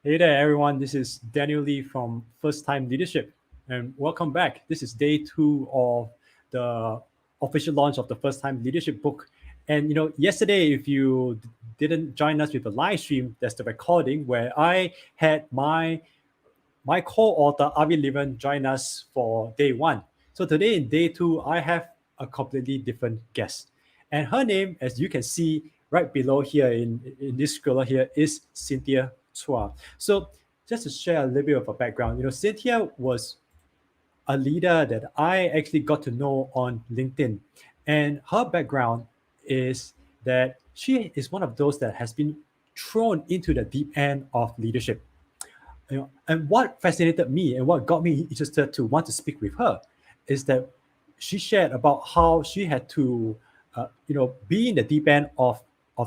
Hey there, everyone. This is Daniel Lee from First Time Leadership, and welcome back. This is day 2 of the official launch of the First Time Leadership book. And yesterday, if you didn't join us with the live stream, there's the recording where I had my co-author Avi Levan join us for day 1. So today in day 2, I have a completely different guest, and her name, as you can see right below here in this scroller here, is Cynthia Chua. So just to share a little bit of a background, Cynthia was a leader that I actually got to know on LinkedIn. And her background is that she is one of those that has been thrown into the deep end of leadership. And what fascinated me and what got me interested to want to speak with her is that she shared about how she had to, be in the deep end of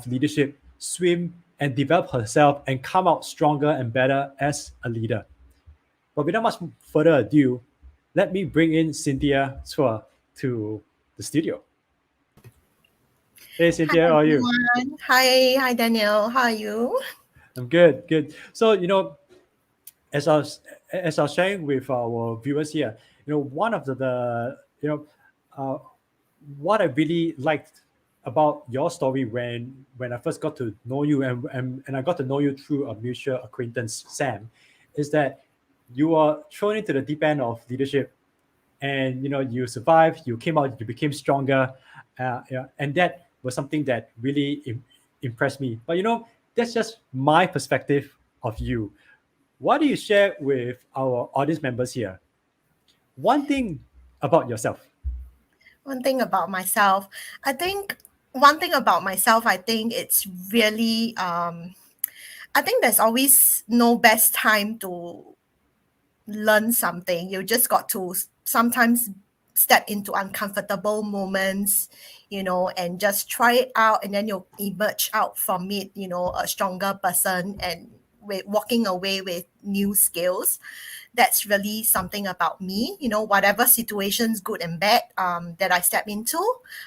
leadership, swim and develop herself and come out stronger and better as a leader. But without much further ado, let me bring in Cynthia Chua to the studio. Hey, Hi Cynthia, how are you? everyone. Hi Daniel. How are you? I'm good, good. So, as I was sharing with our viewers here, one of uh, what I really liked about your story when I first got to know you and I got to know you through a mutual acquaintance, Sam, is that you are thrown into the deep end of leadership, and you survived, you came out, you became stronger, and that was something that really impressed me. But that's just my perspective of you. What do you share with our audience members here? One thing about yourself. One thing about myself, I think one thing about myself, I think it's really I think there's always no best time to learn something. You just got to sometimes step into uncomfortable moments, and just try it out, and then you'll emerge out from it, a stronger person and with walking away with new skills. That's really something about me. Whatever situations, good and bad, that I step into,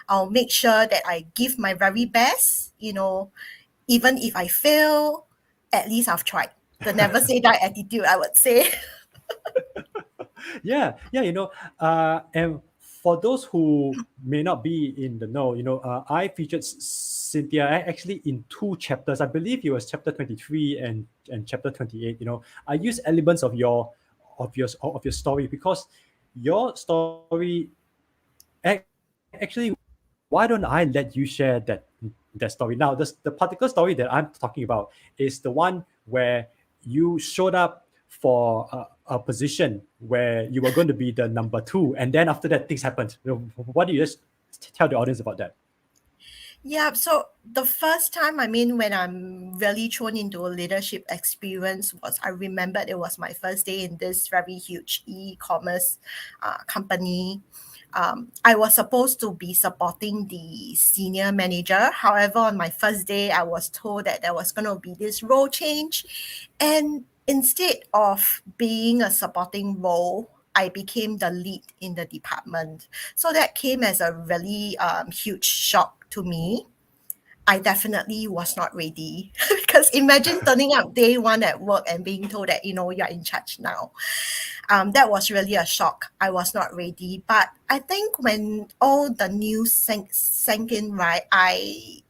I'll make sure that I give my very best. Even if I fail, at least I've tried. The never say die attitude, I would say. Yeah, and for those who may not be in the know, I featured Cynthia actually in 2 chapters. I believe it was chapter 23 and chapter 28. I use elements of your story because your story actually, why don't I let you share that story now? The particular story that I'm talking about is the one where you showed up for a position where you were going to be the number 2, and then after that things happened. What do you just tell the audience about that? Yeah, so the first time, I mean, when I'm really thrown into a leadership experience was, I remembered it was my first day in this very huge e-commerce company. I was supposed to be supporting the senior manager. However, on my first day, I was told that there was going to be this role change. And instead of being a supporting role, I became the lead in the department. So that came as a really huge shock to me. I definitely was not ready because imagine turning up day one at work and being told that you're in charge now. That was really a shock. I was not ready, but I think when all the news sank in, right, I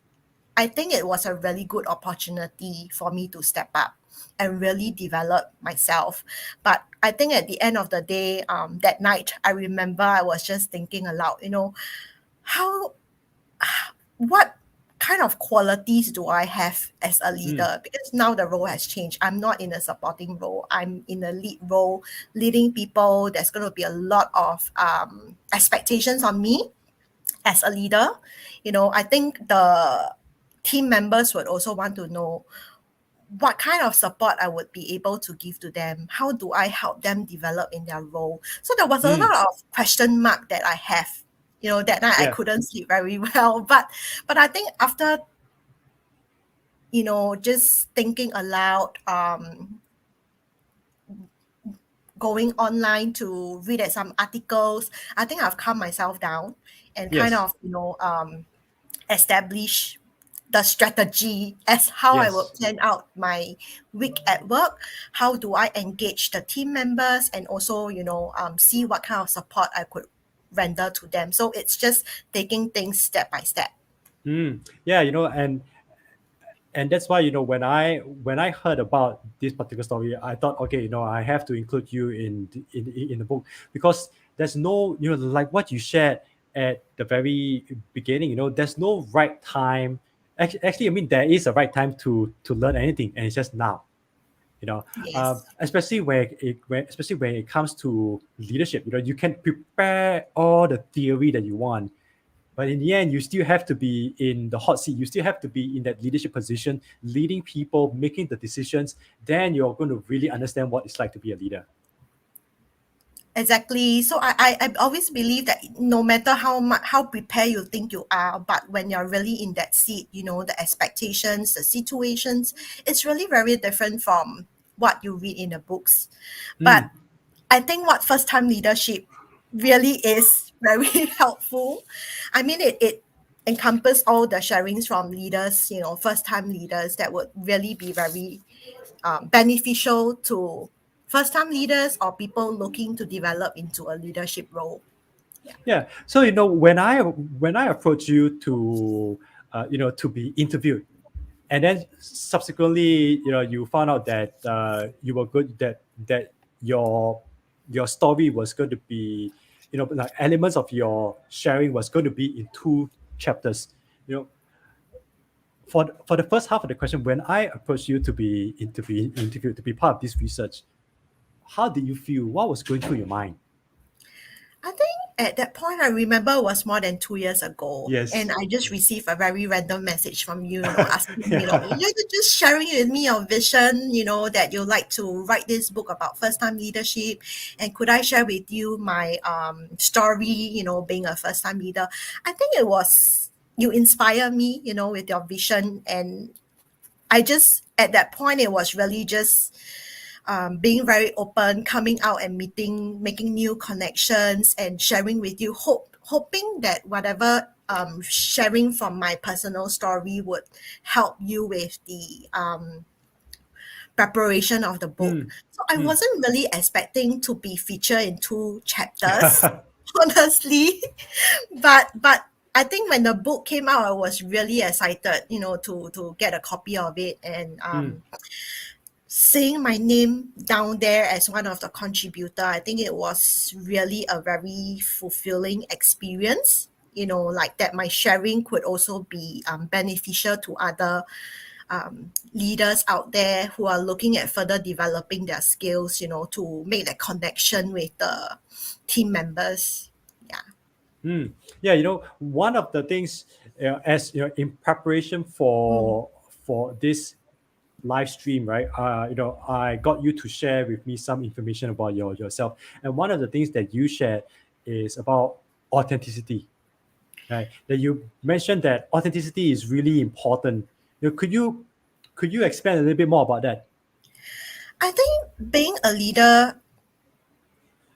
think it was a really good opportunity for me to step up and really develop myself. But I think at the end of the day, that night, I remember I was just thinking aloud, how what kind of qualities do I have as a Mm, leader? Because now the role has changed. I'm not in a supporting role. I'm in a lead role, leading people. There's going to be a lot of expectations on me as a leader. I think the team members would also want to know what kind of support I would be able to give to them. How do I help them develop in their role? So there was a mm, lot of question mark that I have. That night I yeah, couldn't sleep very well. But I think after, just thinking aloud, going online to read at some articles, I think I've calmed myself down and kind yes, of, establish the strategy as how I would Yes. plan out my week at work. How do I engage the team members, and also, see what kind of support I could render to them. So it's just taking things step by step. Yeah, and that's why when I heard about this particular story, I thought, okay, I have to include you in the book, because there's no, like what you shared at the very beginning. There's no right time. Actually, I mean, there is a right time to learn anything, and it's just now. Yes. Especially when it comes to leadership. You can prepare all the theory that you want, but in the end, you still have to be in the hot seat. You still have to be in that leadership position, leading people, making the decisions. Then you're going to really understand what it's like to be a leader. Exactly. So I always believe that no matter how prepared you think you are, but when you're really in that seat, the expectations, the situations, it's really very different from what you read in the books. But Mm, I think what first time leadership really is very helpful. I mean, it encompass all the sharings from leaders, first time leaders, that would really be very beneficial to first time leaders or people looking to develop into a leadership role. Yeah. yeah. So when I approach you to be interviewed, and then subsequently, you found out that you were good, that your story was going to be, like elements of your sharing was going to be in two chapters. you know for the first half of the question, when I approached you to be interviewed, to be part of this research, how did you feel? What was going through your mind? I think at that point, I remember was more than 2 years ago, and Yes. I just Yes. received a very random message from you, asking me, Yeah. you're just sharing with me your vision, that you like to write this book about first time leadership, and could I share with you my story, being a first time leader. I think it was you inspire me, with your vision, and I just at that point it was really just being very open, coming out and meeting, making new connections, and sharing with you. Hoping that whatever sharing from my personal story would help you with the preparation of the book. Mm, So I mm. wasn't really expecting to be featured in 2 chapters, honestly. But I think when the book came out, I was really excited, to get a copy of it, and Mm, seeing my name down there as one of the contributor, I think it was really a very fulfilling experience. Like that my sharing could also be beneficial to other leaders out there who are looking at further developing their skills, to make that connection with the team members. Yeah. mm. Yeah, one of the things, as in preparation Mm. for this live stream, right? I got you to share with me some information about yourself, and one of the things that you shared is about authenticity, right? That you mentioned that authenticity is really important. Could you expand a little bit more about that? I think being a leader,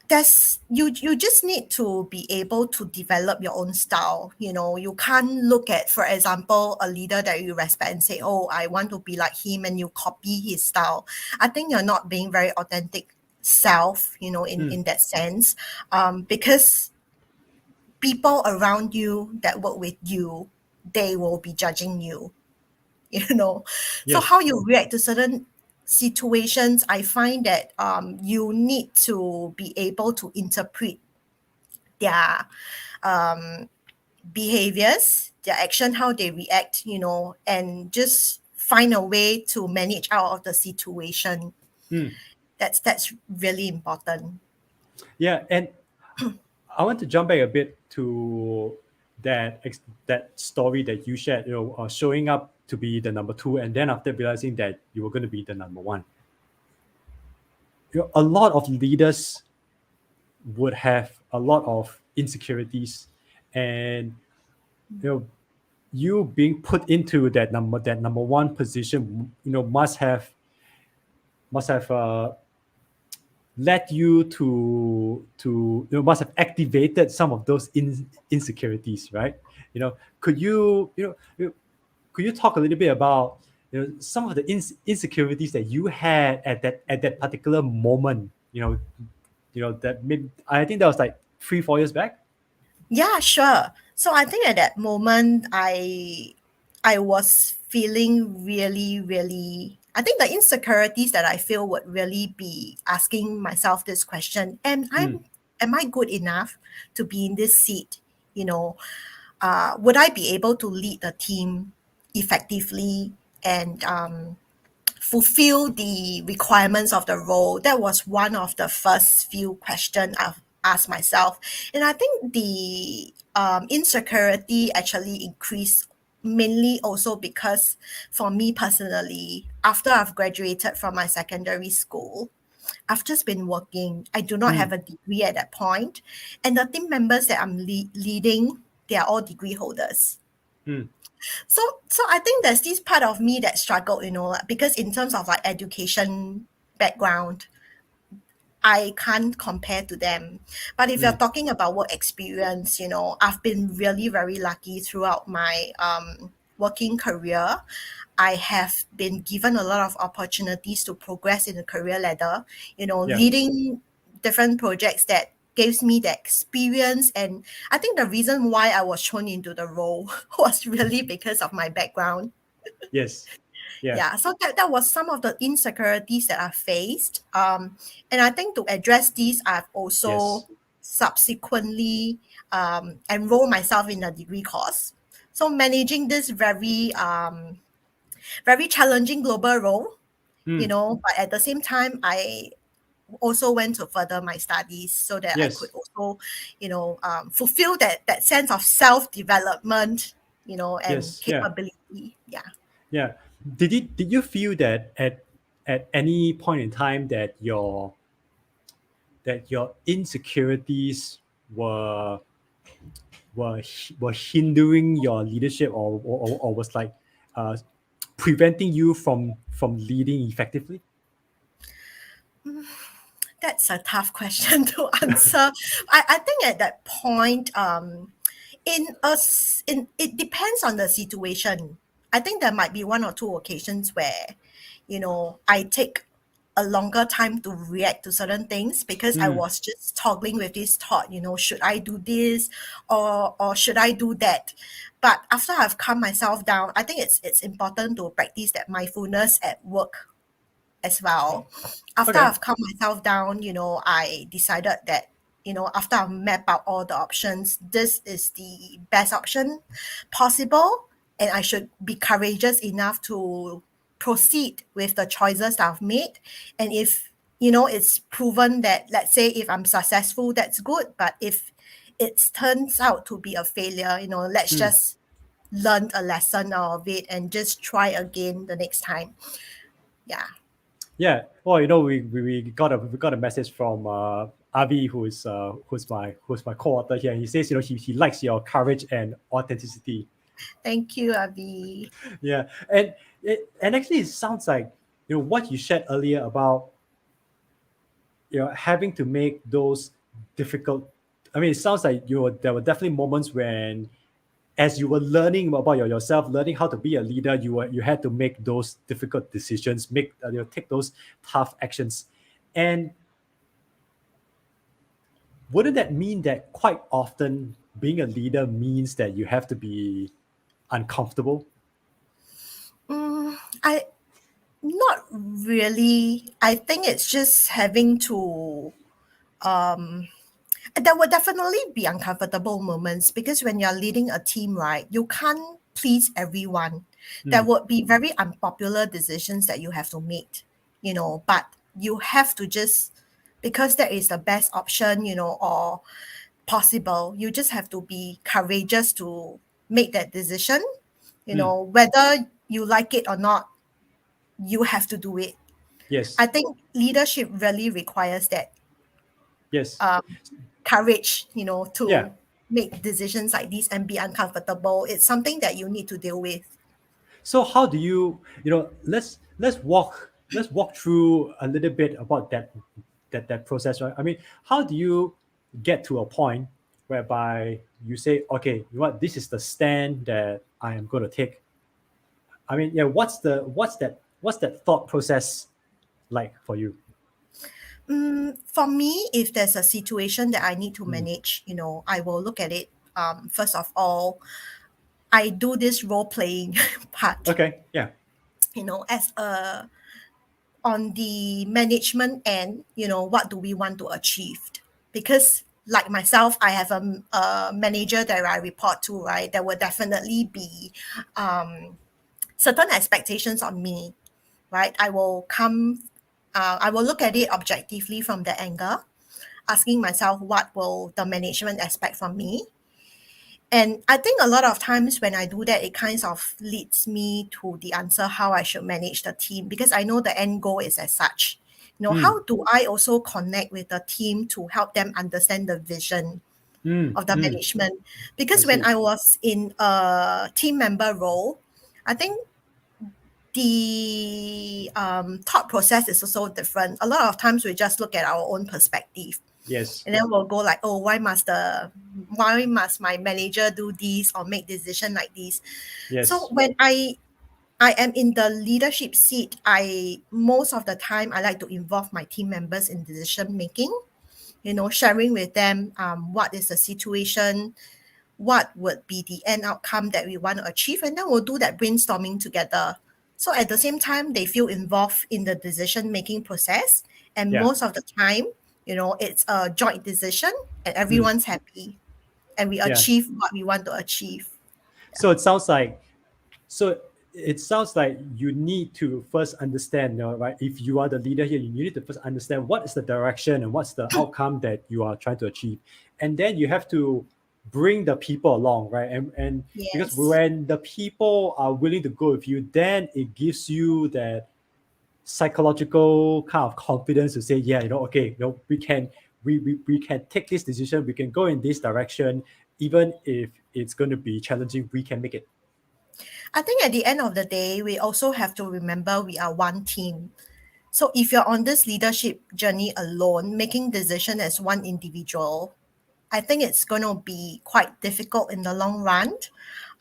that's you just need to be able to develop your own style. You can't look at, for example, a leader that you respect and say, oh, I want to be like him, and you copy his style. I think you're not being very authentic self, Mm, in that sense, because people around you that work with you, they will be judging you. So yes. how you react to certain situations, I find that you need to be able to interpret their um, behaviors, their action, how they react, and just find a way to manage out of the situation. Mm, That's really important. yeah, and I want to jump back a bit to that story that you shared. Showing up to be the number two, and then after realizing that you were going to be the number one. A lot of leaders would have a lot of insecurities, and you know you being put into that number one position, must have led you must have activated some of those insecurities, right? Could you could you talk a little bit about some of the insecurities that you had at that particular moment? That maybe I think that was like 3-4 years back. Yeah, sure. So I think at that moment I was feeling really, really, I think the insecurities that I feel would really be asking myself this question, Mm, am I good enough to be in this seat? You know, would I be able to lead the team effectively and fulfill the requirements of the role? That was one of the first few questions I've asked myself. And I think the insecurity actually increased mainly also because for me personally, after I've graduated from my secondary school, I've just been working. I do not mm, have a degree at that point. And the team members that I'm leading, they are all degree holders. mm, So I think there's this part of me that struggled, like, because in terms of like education background, I can't compare to them. But if you're mm, talking about work experience, I've been really very lucky throughout my working career. I have been given a lot of opportunities to progress in the career ladder, yeah. leading different projects that gives me the experience. And I think the reason why I was thrown into the role was really because of my background. Yes. Yeah. Yeah, so that was some of the insecurities that I faced. And I think to address these, I've Yes. also subsequently enrolled myself in a degree course. So managing this very very challenging global role, Mm, but at the same time, I also went to further my studies so that I could yes. also, fulfill that sense of self-development, and Yes. Yeah. capability. Yeah. Yeah. Did you feel that at any point in time that your insecurities were were hindering your leadership, or was like uh, preventing you from leading effectively? That's a tough question to answer. I think at that point, it depends on the situation. I think there might be one or two occasions where, I take a longer time to react to certain things because I Mm, was just toggling with this thought, should I do this or should I do that? But after I've calmed myself down, I think it's important to practice that mindfulness at work as well. After okay. I've calmed myself down, I decided that, after I've mapped out all the options, this is the best option possible. And I should be courageous enough to proceed with the choices that I've made. And if, it's proven that, let's say, if I'm successful, that's good. But if it turns out to be a failure, let's Mm, just learn a lesson out of it and just try again the next time. Yeah. yeah. Well, we got a message from Avi, who's my co-author here. And he says, he likes your courage and authenticity. Thank you, Avi. Yeah. And actually it sounds like what you shared earlier about having to make those difficult. I mean, it sounds like there were definitely moments when, as you were learning about yourself, learning how to be a leader, you had to make those difficult decisions, take those tough actions. And wouldn't that mean that quite often being a leader means that you have to be uncomfortable? I not really. I think it's just having to. There will definitely be uncomfortable moments because when you're leading a team, right, you can't please everyone. There Mm, would be very unpopular decisions that you have to make, but you have to just, because that is the best option, or possible, you just have to be courageous to make that decision, mm, whether you like it or not, you have to do it. I yes, think leadership really requires that yes, courage, yeah. to make decisions like this and be uncomfortable. It's something that you need to deal with. So how do let's walk through a little bit about that process, right? I mean, how do you get to a point whereby you say, okay, you know what, this is the stand that I am going to take, I mean, yeah, what's that thought process like for you? For me, if there's a situation that I need to manage, I will look at it. First of all, I do this role playing part, Okay, yeah. as a on the management end, what do we want to achieve? Because like myself, I have a manager that I report to, right? There will definitely be certain expectations on me, right? I will look at it objectively from the angle, asking myself what will the management expect from me. And I think a lot of times when I do that, it kind of leads me to the answer how I should manage the team, because I know the end goal is as such. Mm, How do I also connect with the team to help them understand the vision mm, of the mm, management? I Because when see. I was in a team member role, I think the thought process is also different. A lot of times we just look at our own perspective, Yes, and then we'll go like, oh, why must my manager do this or make decision like this? So yes, when I am in the leadership seat, I most of the time I like to involve my team members in decision making, sharing with them what is the situation, what would be the end outcome that we want to achieve, and then we'll do that brainstorming together. So at the same time, they feel involved in the decision making process, and yeah, most of the time, it's a joint decision, and mm, everyone's happy, and we yeah. achieve what we want to achieve. So it sounds like so it sounds like you need to first understand, right? If you are the leader here, you need to first understand what is the direction and what's the outcome that you are trying to achieve, and then you have to bring the people along, right? And because Yes. when the people are willing to go with you, then it gives you that psychological kind of confidence to say, yeah, okay, we can take this decision, we can go in this direction, even if it's going to be challenging, we can make it. I think at the end of the day, we also have to remember we are one team. So if you're on this leadership journey alone, making decision as one individual, I think it's going to be quite difficult in the long run.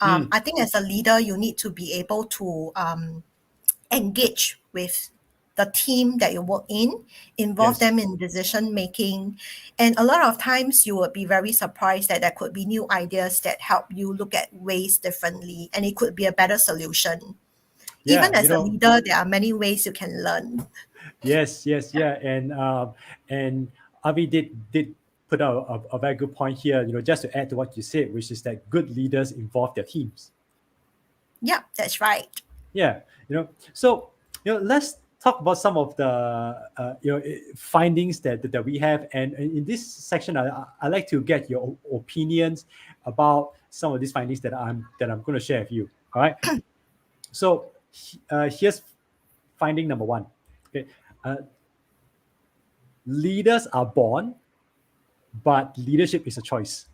Mm, I think as a leader, you need to be able to engage with the team that you work in, involve yes. them in decision making. And a lot of times you would be very surprised that there could be new ideas that help you look at ways differently, and it could be a better solution. Even Yeah, as a leader, there are many ways you can learn. yes, yes, yeah, and Avi did put out a very good point here. Just to add to what you said, which is that good leaders involve their teams. Yeah, that's right. Yeah, so let's talk about some of the findings that we have, and in this section, I like to get your opinions about some of these findings that I'm going to share with you. All right, so here's finding number one. Okay, uh, leaders are born, but leadership is a choice.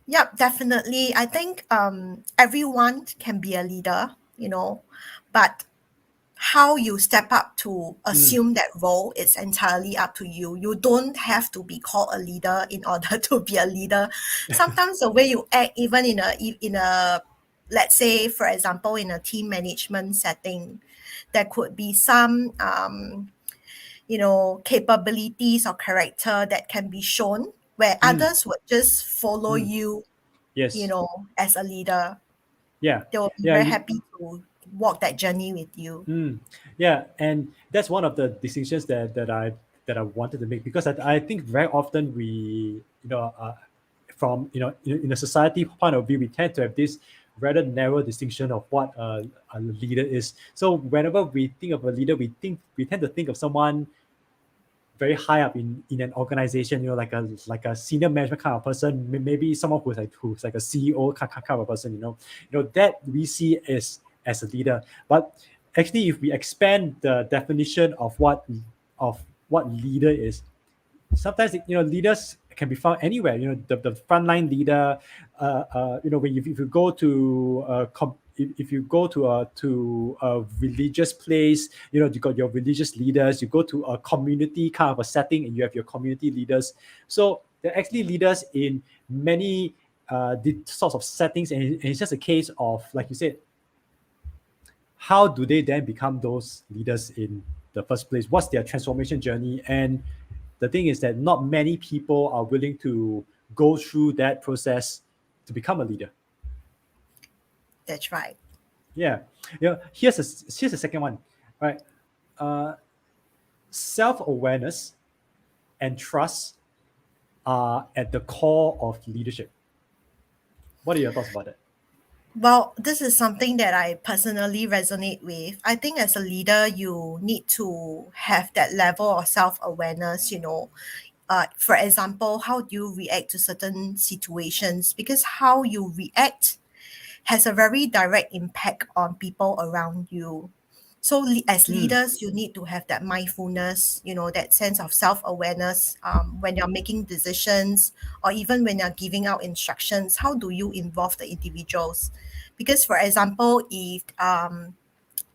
Yeah, definitely. I think everyone can be a leader, but how you step up to Mm, assume that role is entirely up to you. You don't have to be called a leader in order to be a leader. Sometimes the way you act, even in a let's say, for example, in a team management setting, there could be some capabilities or character that can be shown where mm, others would just follow mm, you, yes, as a leader. yeah, They will be yeah. very happy to walk that journey with you. Yeah, and that's one of the distinctions that I wanted to make, because I think very often we, from in a society point of view, we tend to have this rather narrow distinction of what a leader is. So whenever we think of a leader, we tend to think of someone very high up in an organization, like a senior management kind of person, maybe someone who's like a CEO kind of person, that we see as a leader. But actually, if we expand the definition of what leader is, sometimes leaders can be found anywhere. The frontline leader. When if you go to if you go to a religious place, you got your religious leaders. You go to a community kind of a setting, and you have your community leaders. So they're actually leaders in many the sorts of settings, and it's just a case of, like you said, how do they then become those leaders in the first place? What's their transformation journey? And the thing is that not many people are willing to go through that process to become a leader. That's right. Yeah. Here's the second one. Right. Uh, Self-awareness and trust are at the core of leadership. What are your thoughts about that? Well, this is something that I personally resonate with. I think as a leader, you need to have that level of self awareness, for example, how do you react to certain situations? Because how you react has a very direct impact on people around you. So as Mm, leaders, you need to have that mindfulness, that sense of self-awareness when you're making decisions or even when you're giving out instructions. How do you involve the individuals? Because, for example, if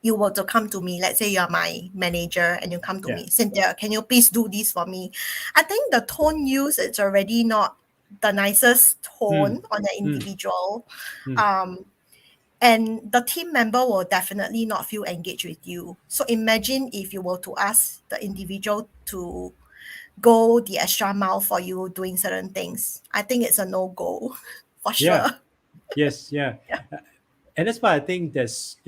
you were to come to me, let's say you're my manager and you come to yeah. me, Cynthia, can you please do this for me? I think the tone used it's already not the nicest Mm, tone on the mm, individual. mm, Um, and the team member will definitely not feel engaged with you. So imagine if you were to ask the individual to go the extra mile for you doing certain things. I think it's a no-go for yeah. sure. Yes. Yeah. Yeah. And that's why I think there's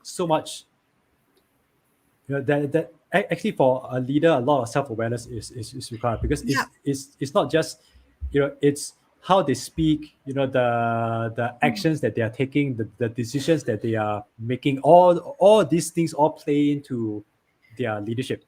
so much actually for a leader a lot of self-awareness is required because Yeah. it's not just it's how they speak, the actions that they are taking, the decisions that they are making, all these things all play into their leadership.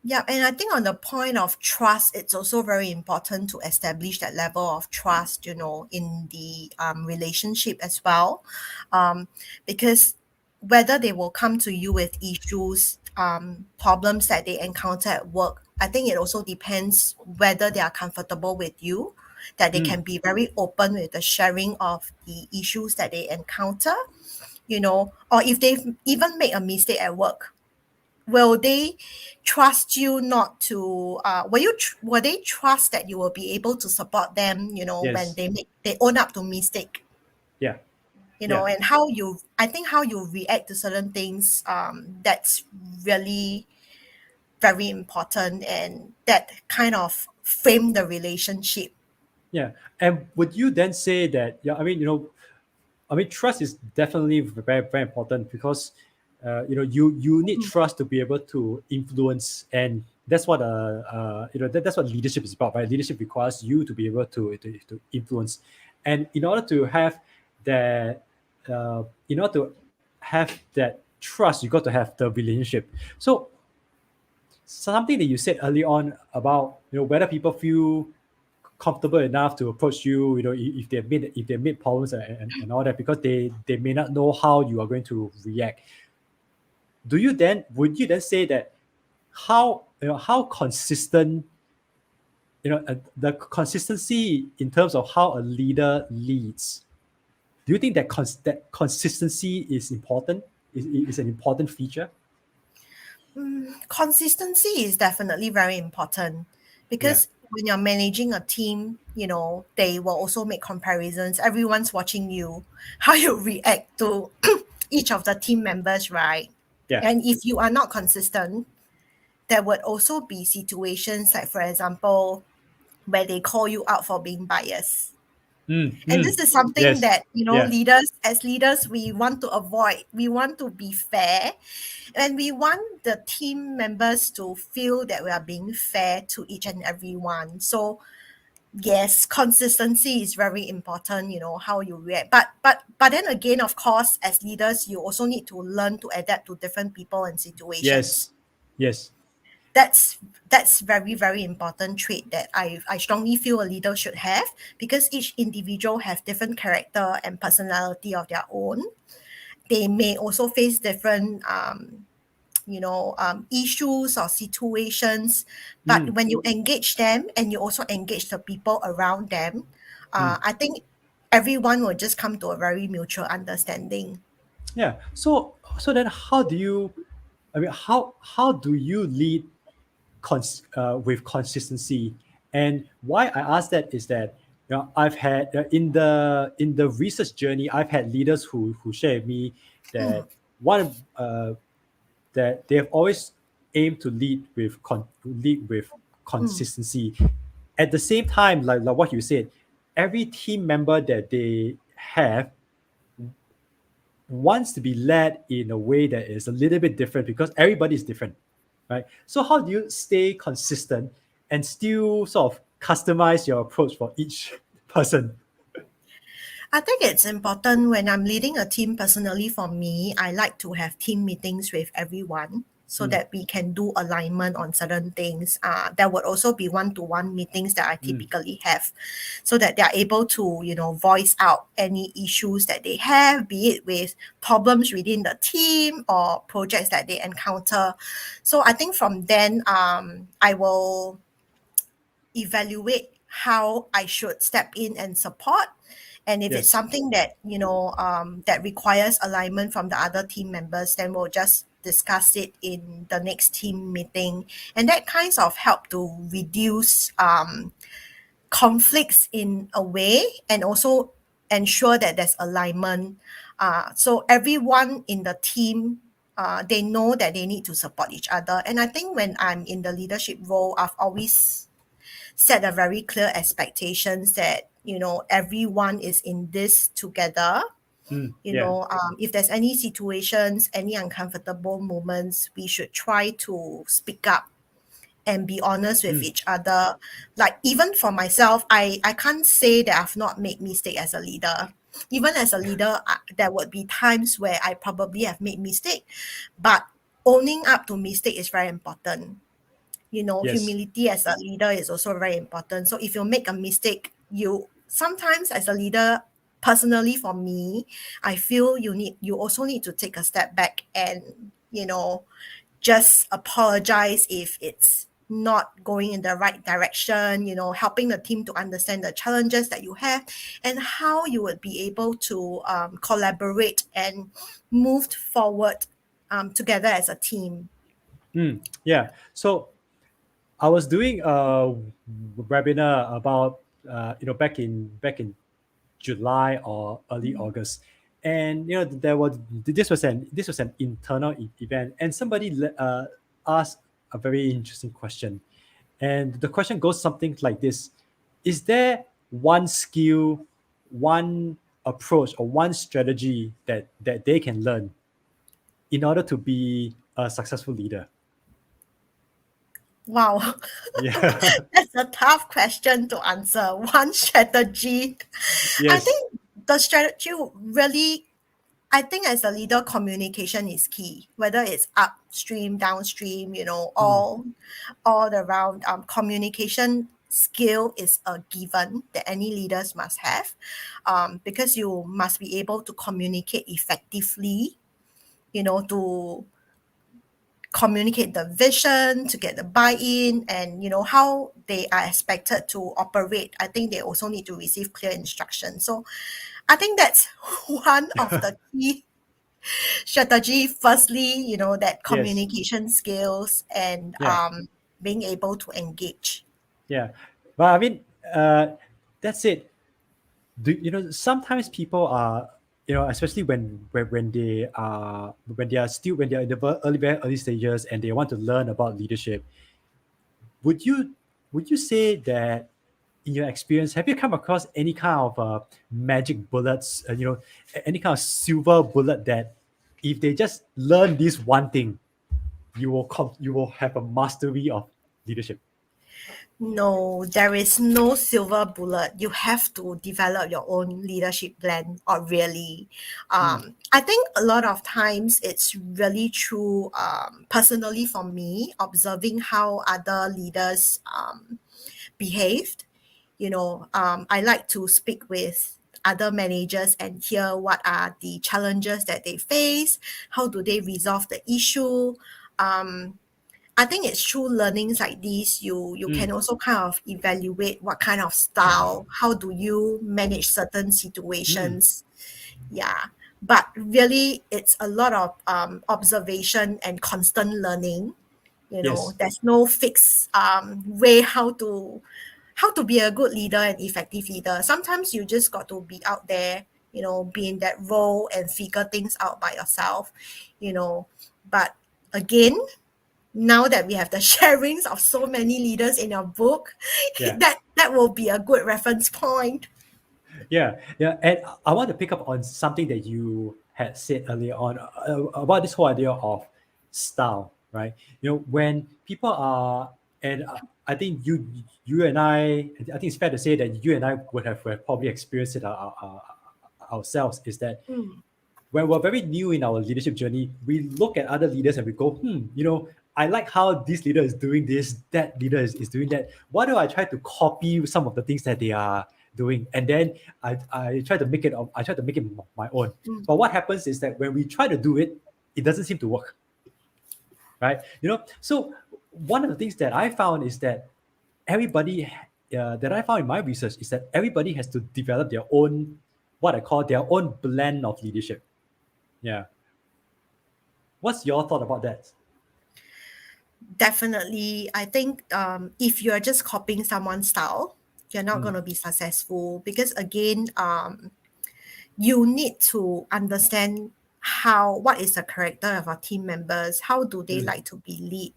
Yeah, and I think on the point of trust, it's also very important to establish that level of trust, in the relationship as well. Um, because whether they will come to you with issues, problems that they encounter at work, I think it also depends whether they are comfortable with you, that they Mm, can be very open with the sharing of the issues that they encounter, or if they've even made a mistake at work, will they trust you not to will they trust that you will be able to support them, when yes. they own up to mistake, Yeah. Yeah. and I think how you react to certain things, that's really very important, and that kind of frame the relationship. Yeah. And would you then say that, yeah, I mean, trust is definitely very, very important because, you need trust to be able to influence, and that's what that's what leadership is about, right? Leadership requires you to be able to influence, and in order to have that trust, you got to have the relationship. So something that you said early on about whether people feel comfortable enough to approach you, if they made problems and all that, because they may not know how you are going to react. Would you then say that how consistent, the consistency in terms of how a leader leads, do you think that that consistency is important, is an important feature? Consistency is definitely very important Yeah. because when you're managing a team, they will also make comparisons. Everyone's watching you, how you react to each of the team members, right? Yeah. And if you are not consistent, there would also be situations like, for example, where they call you out for being biased. Mm, And mm. this is something Yes. that, Yeah. leaders, as leaders, we want to avoid. We want to be fair, and we want the team members to feel that we are being fair to each and every one. So yes, consistency is very important, how you react. But then again, of course, as leaders, you also need to learn to adapt to different people and situations. Yes. Yes. That's that's very, very important trait that I strongly feel a leader should have, because each individual have different character and personality of their own. They may also face different issues or situations. But Mm, when you engage them and you also engage the people around them, mm. I think everyone will just come to a very mutual understanding. Yeah. So then how do you, how do you lead with consistency? And why I ask that is that, I've had in the research journey, I've had leaders who share with me that one that they have always aimed to lead with consistency. At the same time, like what you said, every team member that they have wants to be led in a way that is a little bit different because everybody is different, right? So how do you stay consistent and still sort of customize your approach for each person? I think it's important when I'm leading a team personally for me, I like to have team meetings with everyone so Mm, that we can do alignment on certain things. There would also be one-to-one meetings that I mm, typically have so that they're able to, voice out any issues that they have, be it with problems within the team or projects that they encounter. So I think from then, I will evaluate how I should step in and support. And if it's yes. something that, that requires alignment from the other team members, then we'll just discuss it in the next team meeting. And that kinds of help to reduce conflicts in a way and also ensure that there's alignment. So everyone in the team, they know that they need to support each other. And I think when I'm in the leadership role, I've always set a very clear expectations that everyone is in this together. Yeah. If there's any situations, any uncomfortable moments, we should try to speak up and be honest with Mm, each other. Like even for myself, I can't say that I've not made mistake as a leader. Even as a leader, there would be times where I probably have made mistake, but owning up to mistake is very important. yes. Humility as a leader is also very important. So if you make a mistake, you sometimes as a leader, personally for me, I feel you also need to take a step back and, just apologize if it's not going in the right direction, helping the team to understand the challenges that you have and how you would be able to collaborate and move forward together as a team. Yeah. So I was doing a webinar about back in July or early August, and this was an internal event, and somebody asked a very interesting question, and the question goes something like this: is there one skill, one approach, or one strategy that they can learn in order to be a successful leader? Wow, Yeah. that's a tough question to answer. One strategy. I Yes. think the strategy really, I think as a leader, communication is key. Whether it's upstream, downstream, Mm, all around. Communication skill is a given that any leaders must have, because you must be able to communicate effectively. To communicate the vision, to get the buy-in, and how they are expected to operate. I think they also need to receive clear instructions. So I think that's one of the key strategy. Firstly, that yes. communication skills and Yeah. being able to engage. Yeah. But I mean, that's it. Sometimes people are, especially when they are in the very early stages and they want to learn about leadership. Would you would you say that in your experience, have you come across any kind of magic bullets, any kind of silver bullet that if they just learn this one thing, you will have a mastery of leadership? No, there is no silver bullet. You have to develop your own leadership plan, or really. Mm, I think a lot of times it's really true, personally for me, observing how other leaders behaved. I like to speak with other managers and hear what are the challenges that they face, how do they resolve the issue. Um, I think it's through learnings like this, you mm, can also kind of evaluate what kind of style, how do you manage certain mm, situations. Yeah. But really, it's a lot of observation and constant learning. yes. There's no fixed way how to be a good leader and effective leader. Sometimes you just got to be out there, be in that role and figure things out by yourself, but again, now that we have the sharings of so many leaders in your book, Yeah. that will be a good reference point. Yeah, yeah, and I want to pick up on something that you had said earlier on about this whole idea of style, right? When people are, and I think you and I think it's fair to say that you and I would have probably experienced it ourselves. Is that Mm, when we're very new in our leadership journey, we look at other leaders and we go, I like how this leader is doing this, that leader is doing that. Why do I try to copy some of the things that they are doing? And then I try to make it my own. mm. But what happens is that when we try to do it, it doesn't seem to work, right? So one of the things that I found is that everybody that I found in my research is that everybody has to develop their own, what I call their own blend of leadership. Yeah. What's your thought about that? Definitely, I think if you're just copying someone's style, you're not going Mm, to be successful, because again, you need to understand what is the character of our team members, how do they mm, like to be lead.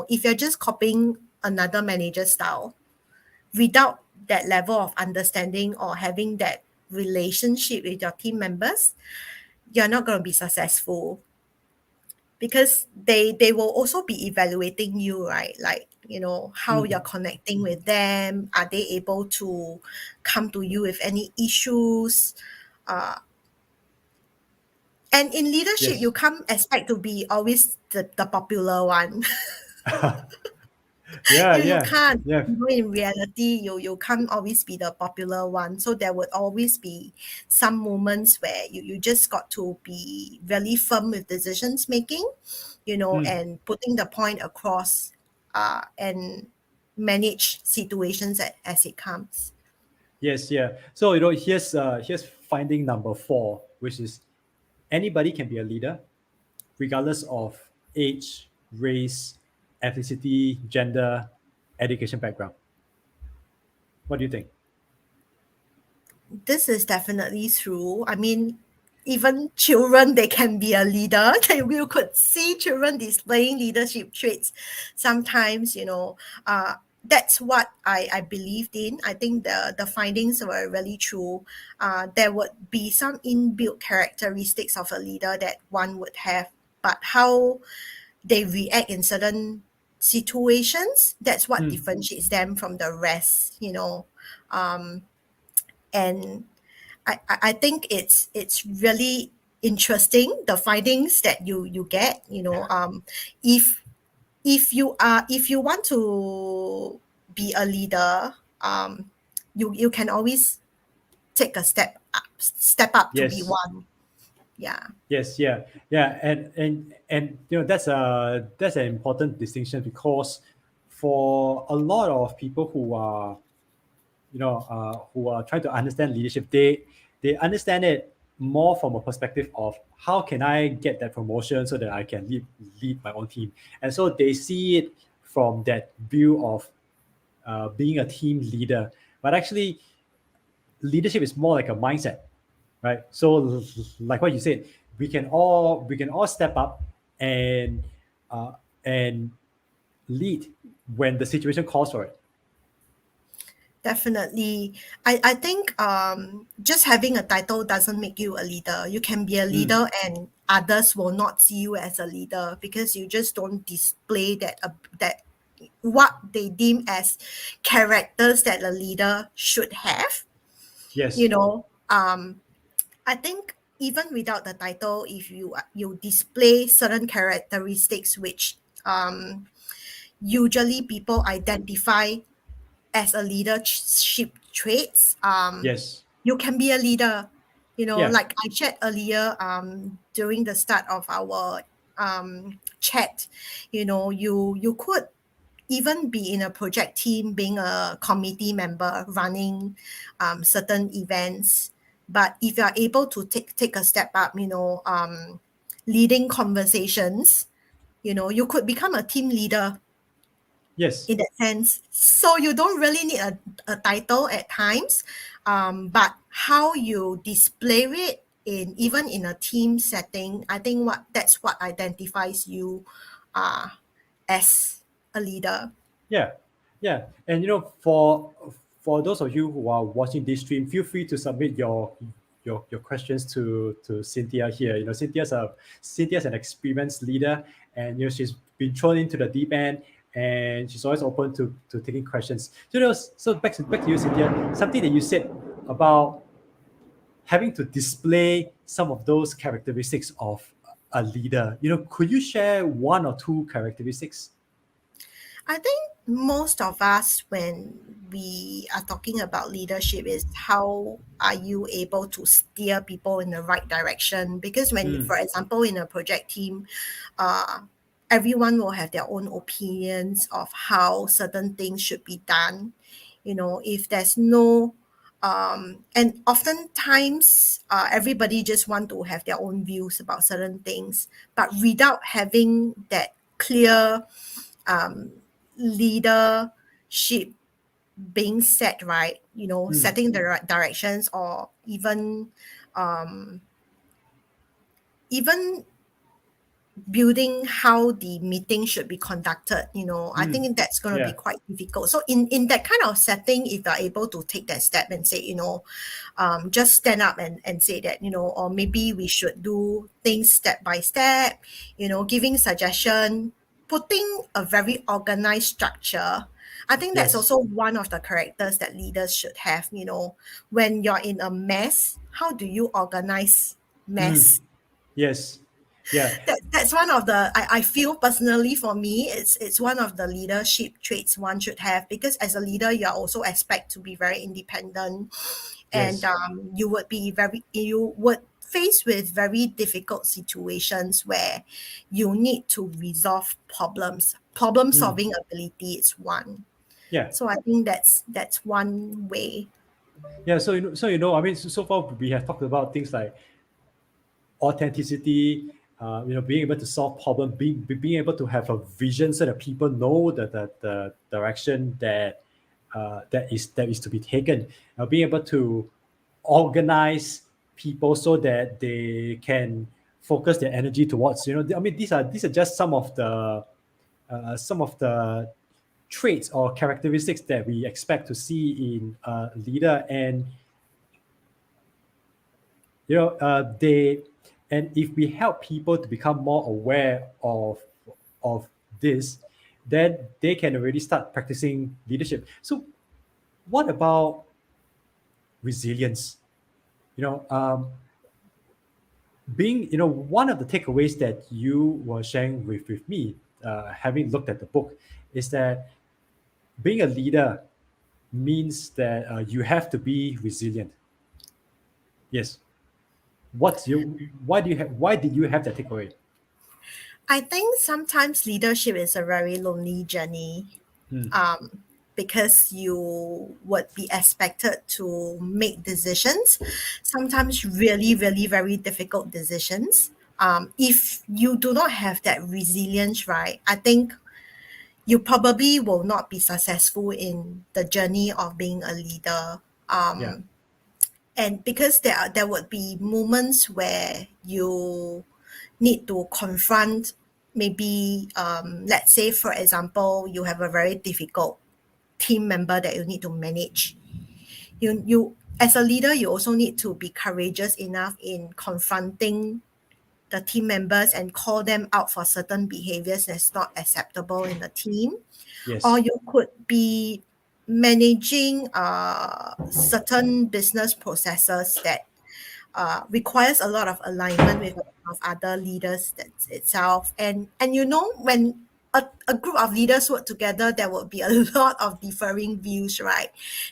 If you're just copying another manager's style without that level of understanding or having that relationship with your team members, you're not going to be successful, because they will also be evaluating you, right? Like, how you're mm. connecting with them. Are they able to come to you with any issues? uh, and in leadership, you Yes. can't expect to be always the popular one. Yeah, You yeah, can't. yeah. In reality, you can't always be the popular one. So there would always be some moments where you just got to be really firm with decisions making, Mm. and putting the point across, and manage situations as it comes. Yes, yeah. So here's finding number 4, which is anybody can be a leader, regardless of age, race, ethnicity, gender, education background. What do you think? This is definitely true. I mean, even children, they can be a leader. You could see children displaying leadership traits sometimes. That's what I believed in. I think the findings were really true. There would be some inbuilt characteristics of a leader that one would have, but how they react in certain situations, that's what Mm. differentiates them from the rest. Um, and I think it's really interesting, the findings that you get. If if you want to be a leader, you can always take a step up to be Yes. one. Yeah, Yes, yeah, yeah, and that's an important distinction, because for a lot of people who are trying to understand leadership, they understand it more from a perspective of how can I get that promotion so that I can lead my own team, and so they see it from that view of being a team leader. But actually, leadership is more like a mindset, right? So like what you said, we can all step up and uh, and lead when the situation calls for it. definitely. I think just having a title doesn't make you a leader. You can be a Mm, leader and others will not see you as a leader, because you just don't display that what they deem as characters that a leader should have. you yes, know um I think even without the title, if you display certain characteristics which usually people identify as a leadership traits, yes, you can be a leader. yeah, Like I shared earlier, during the start of our chat. You could even be in a project team, being a committee member, running certain events. But if you are able to take a step up, leading conversations, you could become a team leader. Yes. in that sense. So you don't really need a title at times, but how you display it in even in a team setting, I think that's what identifies you uh, as a leader. Yeah, yeah, and for those of you who are watching this stream, feel free to submit your questions to Cynthia here. Cynthia's an experienced leader, and she's been thrown into the deep end, and she's always open to taking questions. So back to you, Cynthia. Something that you said about having to display some of those characteristics of a leader. Could you share one or two characteristics? I think most of us, when we are talking about leadership, is how are you able to steer people in the right direction? Because when, Mm, for example, in a project team, uh, everyone will have their own opinions of how certain things should be done. If there's no and oftentimes everybody just want to have their own views about certain things, but without having that clear um, leadership being set right, mm, setting the right directions, or um, even building how the meeting should be conducted. I mm. think that's going to be Yeah. quite difficult. So in that kind of setting, if you're able to take that step and say, just stand up and say that, or maybe we should do things step by step, giving suggestion, putting a very organized structure. I think that's Yes. also one of the characters that leaders should have. When you're in a mess, how do you organize Mm. mess? Yes. Yeah. That's one of the, I feel personally, for me, it's one of the leadership traits one should have, because as a leader you are also expect to be very independent, and Yes. you would face with very difficult situations where you need to resolve problems. Problem Mm. solving ability is one. Yeah. So I think that's one way. Yeah. I mean, so far we have talked about things like authenticity, being able to solve problem, being able to have a vision so that people know the direction that is to be taken. Being able to organize people so that they can focus their energy towards. I mean, these are just some of the traits or characteristics that we expect to see in a leader, and they and if we help people to become more aware of this, then they can already start practicing leadership. So what about resilience? you know um, Being, one of the takeaways that you were sharing with me, having looked at the book, is that being a leader means that you have to be resilient. Yes. Why did you have that takeaway? I think sometimes leadership is a very lonely journey, Hmm. um, because you would be expected to make decisions, sometimes really, really very difficult decisions. If you do not have that resilience, right, I think you probably will not be successful in the journey of being a leader. Yeah. And because there would be moments where you need to confront, maybe let's say, for example, you have a very difficult team member that you need to manage. You as a leader, you also need to be courageous enough in confronting the team members and call them out for certain behaviors that's not acceptable in the team. Or Yes. you could be managing certain business processes that requires a lot of alignment with a lot of other leaders that's itself. And when a group of leaders work together, there will be a lot of differing views, right?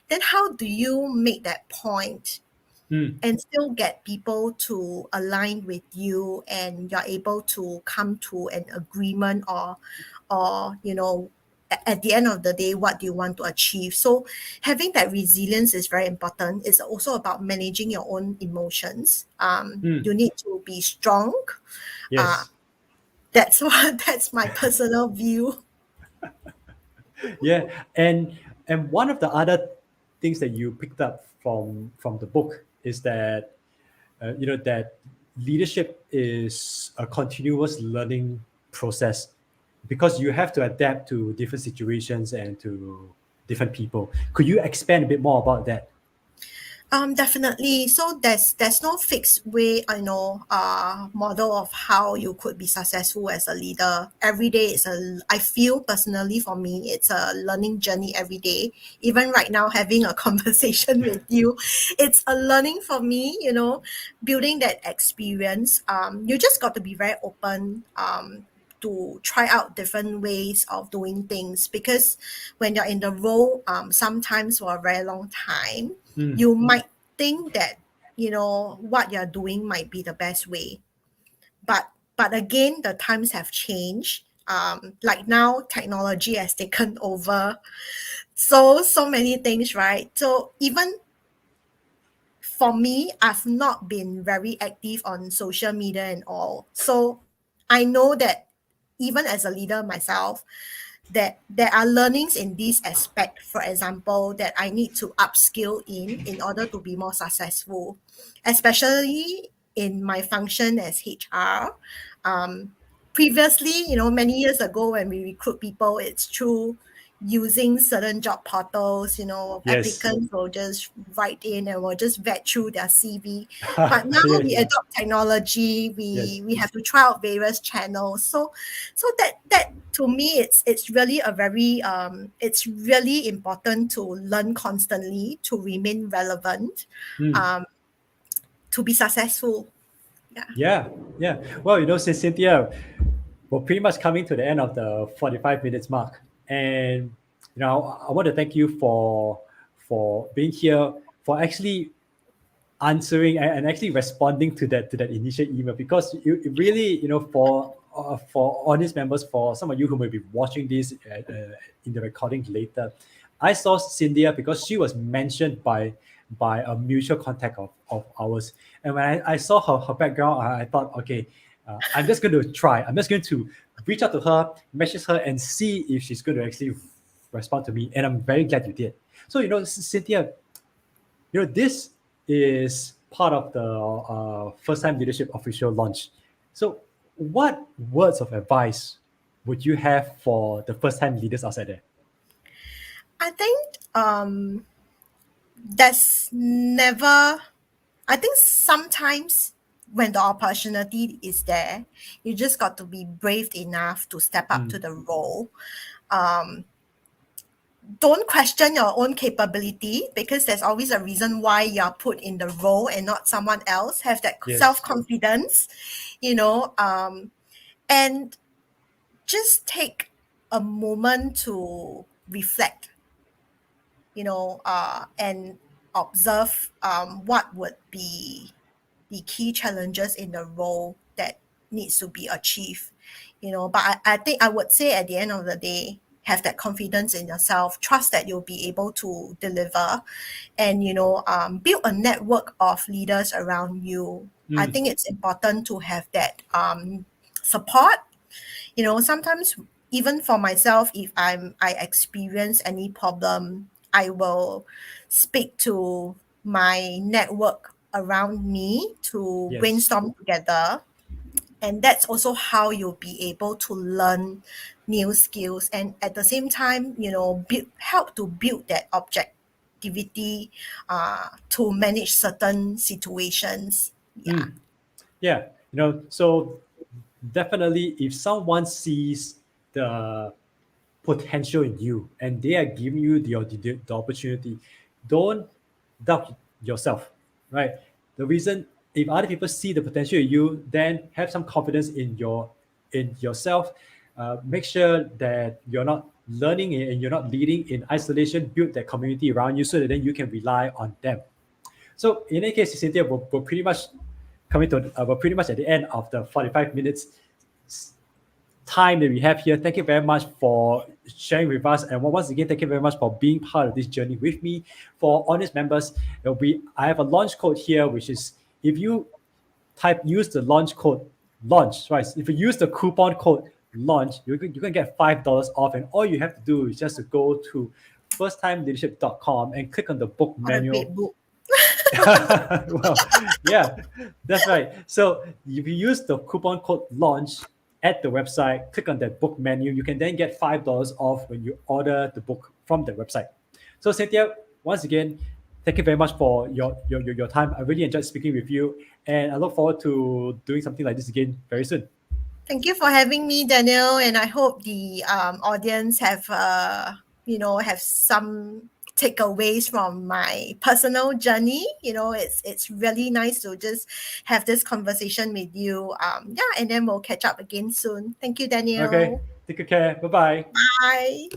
Then how do you make that point Hmm. and still get people to align with you, and you're able to come to an agreement, or at the end of the day, what do you want to achieve? So having that resilience is very important. It's also about managing your own emotions. Hmm. You need to be strong. uh, Yes. that's what that's my personal view. Yeah, and one of the other things that you picked up from the book is that that leadership is a continuous learning process because you have to adapt to different situations and to different people. Could you expand a bit more about that? Definitely. So there's no fixed way, model of how you could be successful as a leader. Every day is I feel personally for me, it's a learning journey every day. Even right now, having a conversation with you, it's a learning for me, building that experience. You just got to be very open, to try out different ways of doing things because when you're in the role, sometimes for a very long time, Mm, you might think that what you're doing might be the best way, but again the times have changed. Like now technology has taken over so many things, right? So even for me, I've not been very active on social media and all, so I know that even as a leader myself, that there are learnings in this aspect, for example, that I need to upskill in order to be more successful, especially in my function as HR. Previously, many years ago when we recruit people, it's through using certain job portals. yes. Applicants will just write in and will just vet through their CV. But now Yes. we adopt technology, Yes. we have to try out various channels. So that to me, it's really a very it's really important to learn constantly to remain relevant, Mm. um, to be successful. Yeah. Yeah. Yeah. Well, since Cynthia, we're pretty much coming to the end of the 45 minutes mark. And I want to thank you for being here, for actually answering and actually responding to that initial email, because it really, for audience members, for some of you who may be watching this in the recording later, I saw Cynthia because she was mentioned by a mutual contact of ours. And when I saw her background, I thought, okay, I'm just going to try. I'm just going to reach out to her, message her, and see if she's going to actually respond to me. And I'm very glad you did. So, Cynthia, this is part of the first time leadership official launch. So, what words of advice would you have for the first time leaders outside there? I think there's never I think sometimes when the opportunity is there, you just got to be brave enough to step up to Mm, the role. Don't question your own capability because there's always a reason why you're put in the role and not someone else. Have that yes. self-confidence, you know, um, and just take a moment to reflect, and observe what would be the key challenges in the role that needs to be achieved. But I think I would say at the end of the day, have that confidence in yourself, trust that you'll be able to deliver, and build a network of leaders around you. I Mm, think it's important to have that support. Sometimes even for myself, if I experience any problem, I will speak to my network around me to yes. brainstorm together. And that's also how you'll be able to learn new skills, and at the same time, help to build that objectivity, to manage certain situations. Yeah. Mm, yeah. So definitely, if someone sees the potential in you and they are giving you the opportunity, don't doubt yourself, right? The reason, if other people see the potential in you, then have some confidence in yourself. Make sure that you're not learning and you're not leading in isolation. Build that community around you so that then you can rely on them. So in any case, Cynthia, we're pretty much we're pretty much at the end of the 45 minutes time that we have here. Thank you very much for sharing with us. And once again, thank you very much for being part of this journey with me. For honest members, I have a launch code here, which is if you use the launch code launch, right? If you use the coupon code launch, you can get $5 off, and all you have to do is just to go to firsttimeleadership.com and click on the book What a manual. great book. Well, yeah, that's right. So if you use the coupon code launch at the website, click on that book menu, you can then get $5 off when you order the book from the website. So Cynthia, once again, thank you very much for your time. I really enjoyed speaking with you, and I look forward to doing something like this again very soon. Thank you for having me, Daniel, and I hope the audience have have some takeaways from my personal journey. It's really nice to just have this conversation with you. Yeah, and then we'll catch up again soon. Thank you, Okay, Daniel. take good care. Bye bye. Bye.